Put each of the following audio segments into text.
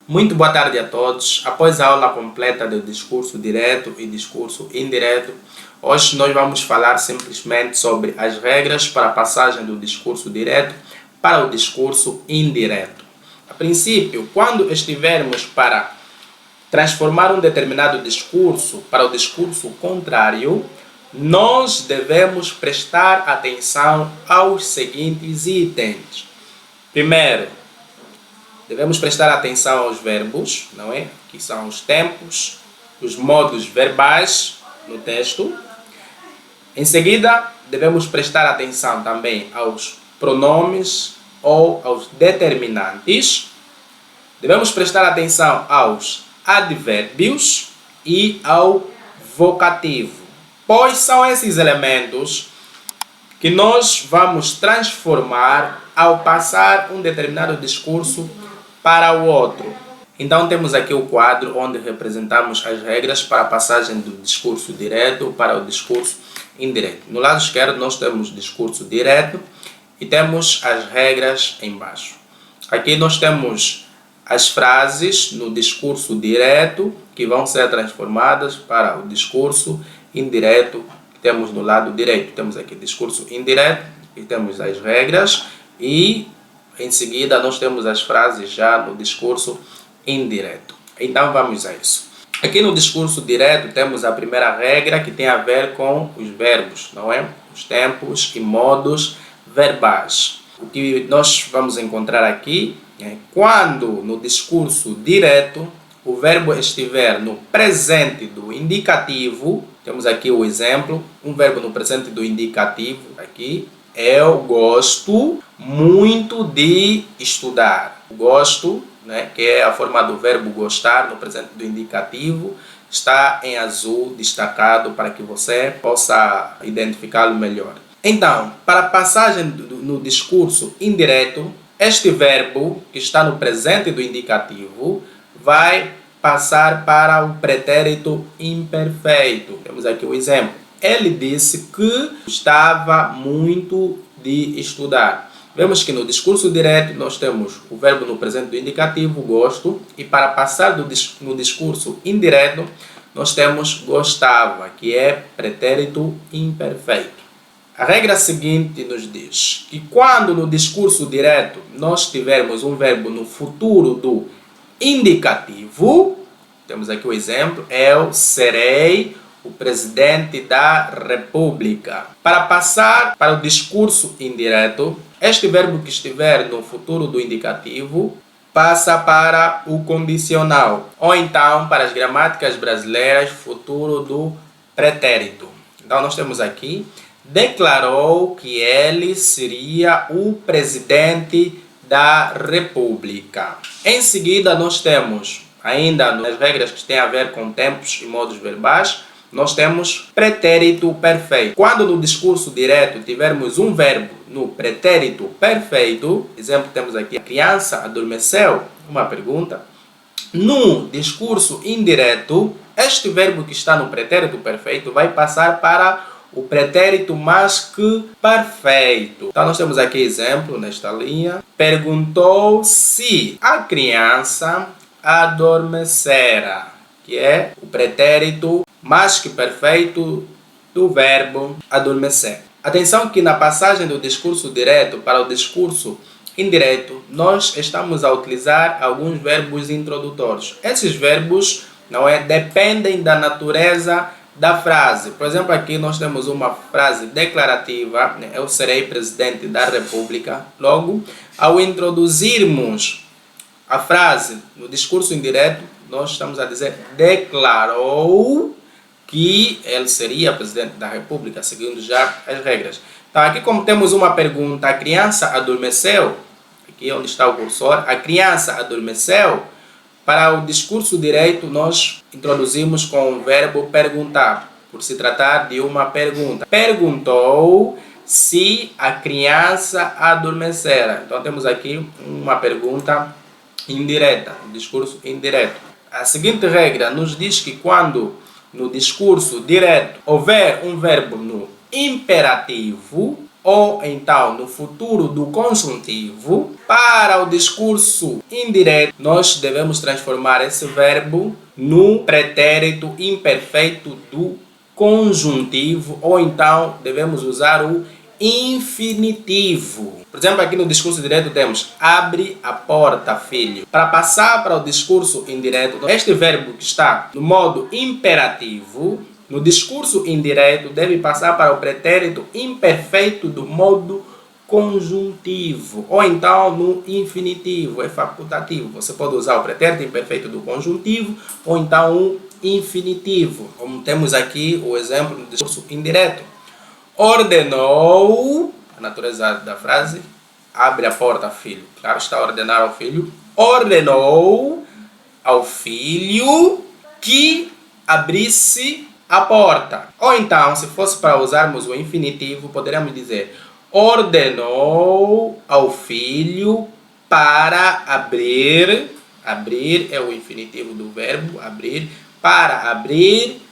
Muito boa tarde a todos. Após a aula completa do discurso direto e discurso indireto, hoje nós vamos falar simplesmente sobre as regras para a passagem do discurso direto para o discurso indireto. A princípio, quando estivermos para transformar um determinado discurso para o discurso contrário, nós devemos prestar atenção aos seguintes itens. Primeiro, devemos prestar atenção aos verbos, não é? Que são os tempos, os modos verbais no texto. Em seguida, devemos prestar atenção também aos pronomes ou aos determinantes. Devemos prestar atenção aos advérbios e ao vocativo, pois são esses elementos que nós vamos transformar ao passar um determinado discurso para o outro. Então temos aqui o quadro onde representamos as regras para a passagem do discurso direto para o discurso indireto. No lado esquerdo nós temos discurso direto e temos as regras embaixo. Aqui nós temos as frases no discurso direto que vão ser transformadas para o discurso indireto que temos no lado direito. Temos aqui discurso indireto e temos as regras e em seguida nós temos as frases já no discurso indireto. Então vamos a isso. Aqui no discurso direto temos a primeira regra que tem a ver com os verbos, não é? Os tempos e modos verbais. O que nós vamos encontrar aqui é quando no discurso direto o verbo estiver no presente do indicativo. Temos aqui o exemplo, um verbo no presente do indicativo aqui. Eu gosto muito de estudar. Gosto, né, que é a forma do verbo gostar no presente do indicativo, está em azul destacado para que você possa identificá-lo melhor. Então, para a passagem no discurso indireto, este verbo que está no presente do indicativo vai passar para o pretérito imperfeito. Temos aqui o exemplo. Ele disse que gostava muito de estudar. Vemos que no discurso direto nós temos o verbo no presente do indicativo, gosto, e para passar no discurso indireto nós temos gostava, que é pretérito imperfeito. A regra seguinte nos diz que quando no discurso direto nós tivermos um verbo no futuro do indicativo, temos aqui o exemplo, eu serei o presidente da República. Para passar para o discurso indireto, este verbo que estiver no futuro do indicativo passa para o condicional, ou então para as gramáticas brasileiras, futuro do pretérito. Então nós temos aqui, declarou que ele seria o presidente da República. Em seguida nós temos, ainda nas regras que têm a ver com tempos e modos verbais, nós temos pretérito perfeito. Quando no discurso direto tivermos um verbo no pretérito perfeito, exemplo temos aqui, a criança adormeceu, uma pergunta. No discurso indireto, este verbo que está no pretérito perfeito vai passar para o pretérito mais que perfeito. Então nós temos aqui exemplo nesta linha. Perguntou se a criança adormecera, que é o pretérito mais que perfeito do verbo adormecer. Atenção que na passagem do discurso direto para o discurso indireto, nós estamos a utilizar alguns verbos introdutores. Esses verbos dependem da natureza da frase. Por exemplo, aqui nós temos uma frase declarativa, eu serei presidente da República. Logo, ao introduzirmos a frase no discurso indireto, nós estamos a dizer declarou que ele seria presidente da República, seguindo já as regras. Então, aqui como temos uma pergunta, a criança adormeceu, aqui onde está o cursor, a criança adormeceu, para o discurso direto nós introduzimos com o verbo perguntar, por se tratar de uma pergunta. Perguntou se a criança adormecera. Então, temos aqui uma pergunta indireta, um discurso indireto. A seguinte regra nos diz que quando no discurso direto houver um verbo no imperativo, ou então no futuro do conjuntivo. Para o discurso indireto, nós devemos transformar esse verbo no pretérito imperfeito do conjuntivo, ou então devemos usar o infinitivo. Por exemplo, aqui no discurso direto temos abre a porta, filho. Para passar para o discurso indireto, este verbo que está no modo imperativo, no discurso indireto, deve passar para o pretérito imperfeito do modo conjuntivo, ou então no infinitivo, é facultativo. Você pode usar o pretérito imperfeito do conjuntivo, ou então o infinitivo, como temos aqui o exemplo no discurso indireto. Ordenou, a natureza da frase, abre a porta, filho. Claro, está a ordenar ao filho. Ordenou ao filho que abrisse a porta. Ou então, se fosse para usarmos o infinitivo, poderíamos dizer ordenou ao filho para abrir. Abrir é o infinitivo do verbo abrir, para abrir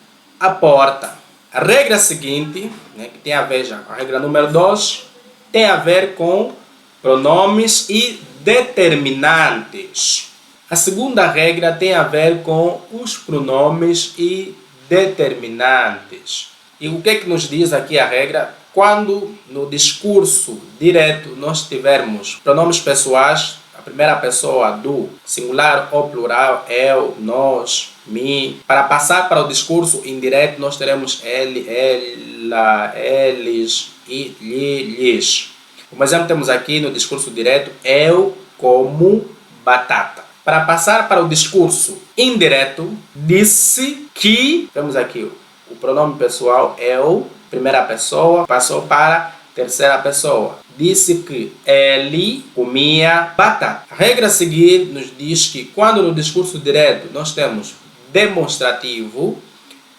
a porta. A regra seguinte, que tem a ver já com a regra número 2, tem a ver com pronomes e determinantes. A segunda regra tem a ver com os pronomes e determinantes. E o que é que nos diz aqui a regra? Quando no discurso direto nós tivermos pronomes pessoais, a primeira pessoa do singular ou plural, eu, nós, me. Para passar para o discurso indireto, nós teremos ele, ela, eles e lhes. Como exemplo, temos aqui no discurso direto, eu como batata. Para passar para o discurso indireto, disse que, temos aqui o pronome pessoal, eu, primeira pessoa, passou para terceira pessoa. Disse que ele comia batata. A regra a seguir nos diz que quando no discurso direto nós temos demonstrativo,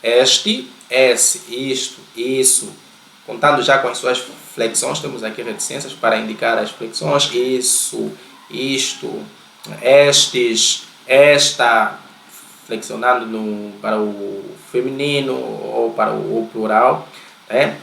este, esse, isto, isso, contando já com as suas flexões, temos aqui reticências para indicar as flexões, isso, isto, estes, esta, flexionando para o feminino ou para o plural.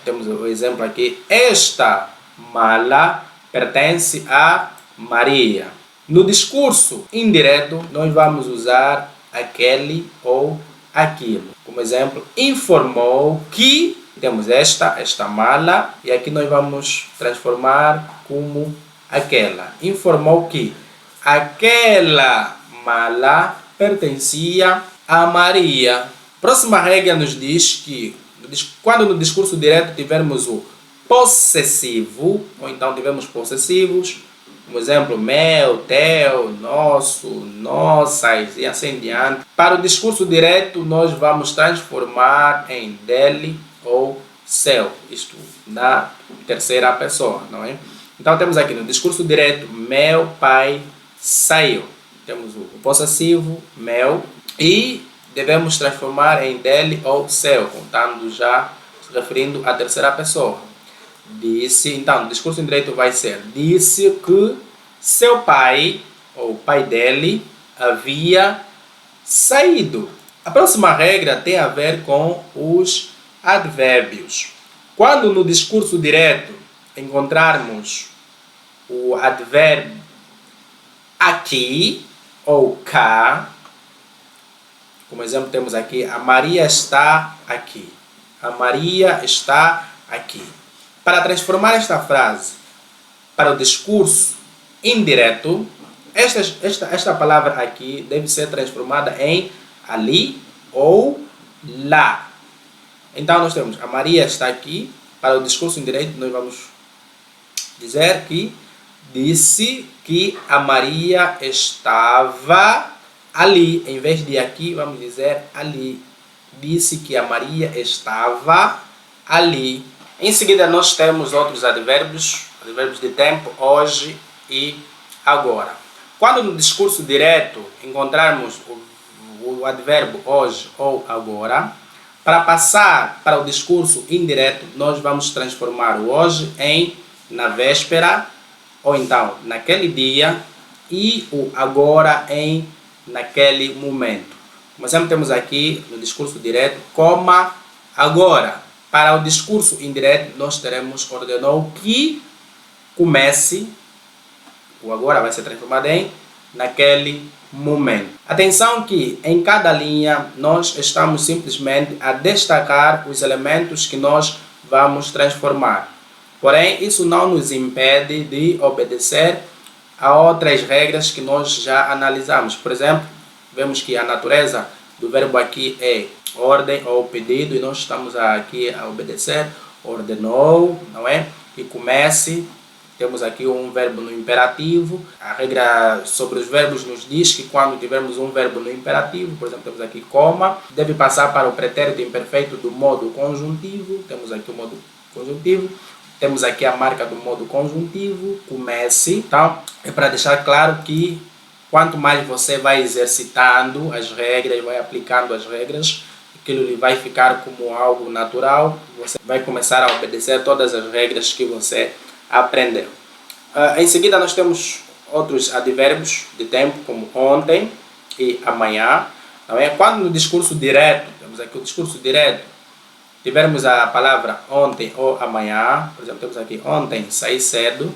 Temos o exemplo aqui, esta mala pertence a Maria. No discurso indireto, nós vamos usar aquele ou aquilo. Como exemplo, informou que, temos esta mala, e aqui nós vamos transformar como aquela. Informou que aquela mala pertencia a Maria. Próxima regra nos diz que quando no discurso direto tivermos o possessivo, ou então tivermos possessivos, como exemplo, meu, teu, nosso, nossas e assim diante, para o discurso direto nós vamos transformar em dele ou seu, isto na terceira pessoa, não é? Então temos aqui no discurso direto, meu pai saiu. Temos o possessivo, meu, e devemos transformar em dele ou seu, contando já, se referindo à terceira pessoa. Disse, então, o discurso indireto vai ser, disse que seu pai, ou o pai dele, havia saído. A próxima regra tem a ver com os advérbios. Quando no discurso direto encontrarmos o advérbio aqui ou cá, como exemplo temos aqui, a Maria está aqui. A Maria está aqui. Para transformar esta frase para o discurso indireto, esta palavra aqui deve ser transformada em ali ou lá. Então nós temos a Maria está aqui. Para o discurso indireto nós vamos dizer que disse que a Maria estava ali. Em vez de aqui, vamos dizer ali. Disse que a Maria estava ali. Em seguida, nós temos outros advérbios de tempo, hoje e agora. Quando no discurso direto encontrarmos o advérbio hoje ou agora, para passar para o discurso indireto, nós vamos transformar o hoje em na véspera, ou então naquele dia, e o agora em naquele momento. Como exemplo, temos aqui no discurso direto, coma agora. Para o discurso indireto, nós teremos ordenou que comece, o agora vai ser transformado em naquele momento. Atenção que em cada linha nós estamos simplesmente a destacar os elementos que nós vamos transformar. Porém, isso não nos impede de obedecer a outras regras que nós já analisamos. Por exemplo, vemos que a natureza do verbo aqui é ordem ou pedido e nós estamos aqui a obedecer. Ordenou, não é? E comece. Temos aqui um verbo no imperativo. A regra sobre os verbos nos diz que quando tivermos um verbo no imperativo, por exemplo, temos aqui coma, deve passar para o pretérito imperfeito do modo conjuntivo. Temos aqui o modo conjuntivo. Temos aqui a marca do modo conjuntivo, comece. Então, é para deixar claro que quanto mais você vai exercitando as regras, vai aplicando as regras, aquilo lhe vai ficar como algo natural. Você vai começar a obedecer todas as regras que você aprendeu. Em seguida nós temos outros advérbios de tempo, como ontem e amanhã. Não é? Quando no discurso direto, temos aqui o discurso direto, tivermos a palavra ontem ou amanhã, por exemplo, temos aqui ontem saí cedo,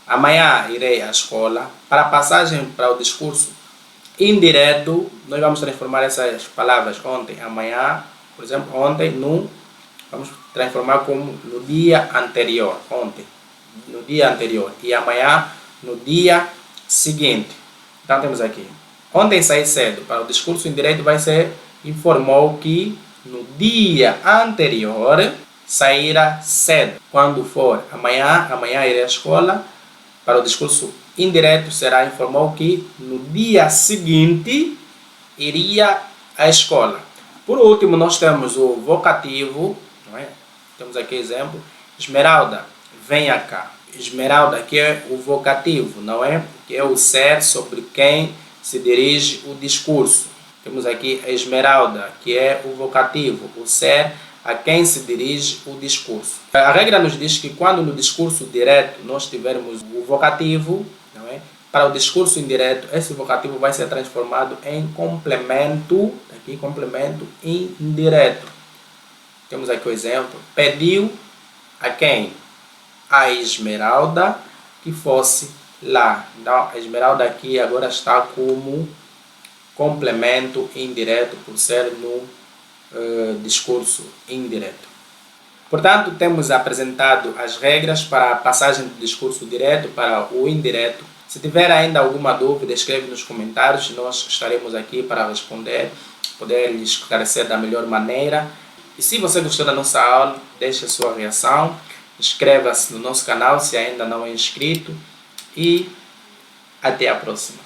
amanhã irei à escola. Para a passagem para o discurso indireto, nós vamos transformar essas palavras ontem, amanhã, por exemplo, ontem vamos transformar como no dia anterior, ontem, no dia anterior, e amanhã no dia seguinte. Então temos aqui, ontem saí cedo. Para o discurso indireto vai ser, informou que no dia anterior saíra cedo. Quando for amanhã irei à escola. Para o discurso indireto será, informou que no dia seguinte iria à escola. Por último, nós temos o vocativo, não é? Temos aqui exemplo, Esmeralda, venha cá. Esmeralda aqui é o vocativo, não é? Que é o ser sobre quem se dirige o discurso. Temos aqui a Esmeralda, que é o vocativo, o ser a quem se dirige o discurso. A regra nos diz que quando no discurso direto nós tivermos o vocativo, não é? Para o discurso indireto, esse vocativo vai ser transformado em complemento, aqui complemento indireto. Temos aqui o exemplo, pediu a quem? A Esmeralda que fosse lá. Então, a Esmeralda aqui agora está como complemento indireto por ser no discurso indireto. Portanto, temos apresentado as regras para a passagem do discurso direto para o indireto. Se tiver ainda alguma dúvida, escreve nos comentários, nós estaremos aqui para responder, poder lhe esclarecer da melhor maneira. E se você gostou da nossa aula, deixe a sua reação, inscreva-se no nosso canal se ainda não é inscrito e até a próxima.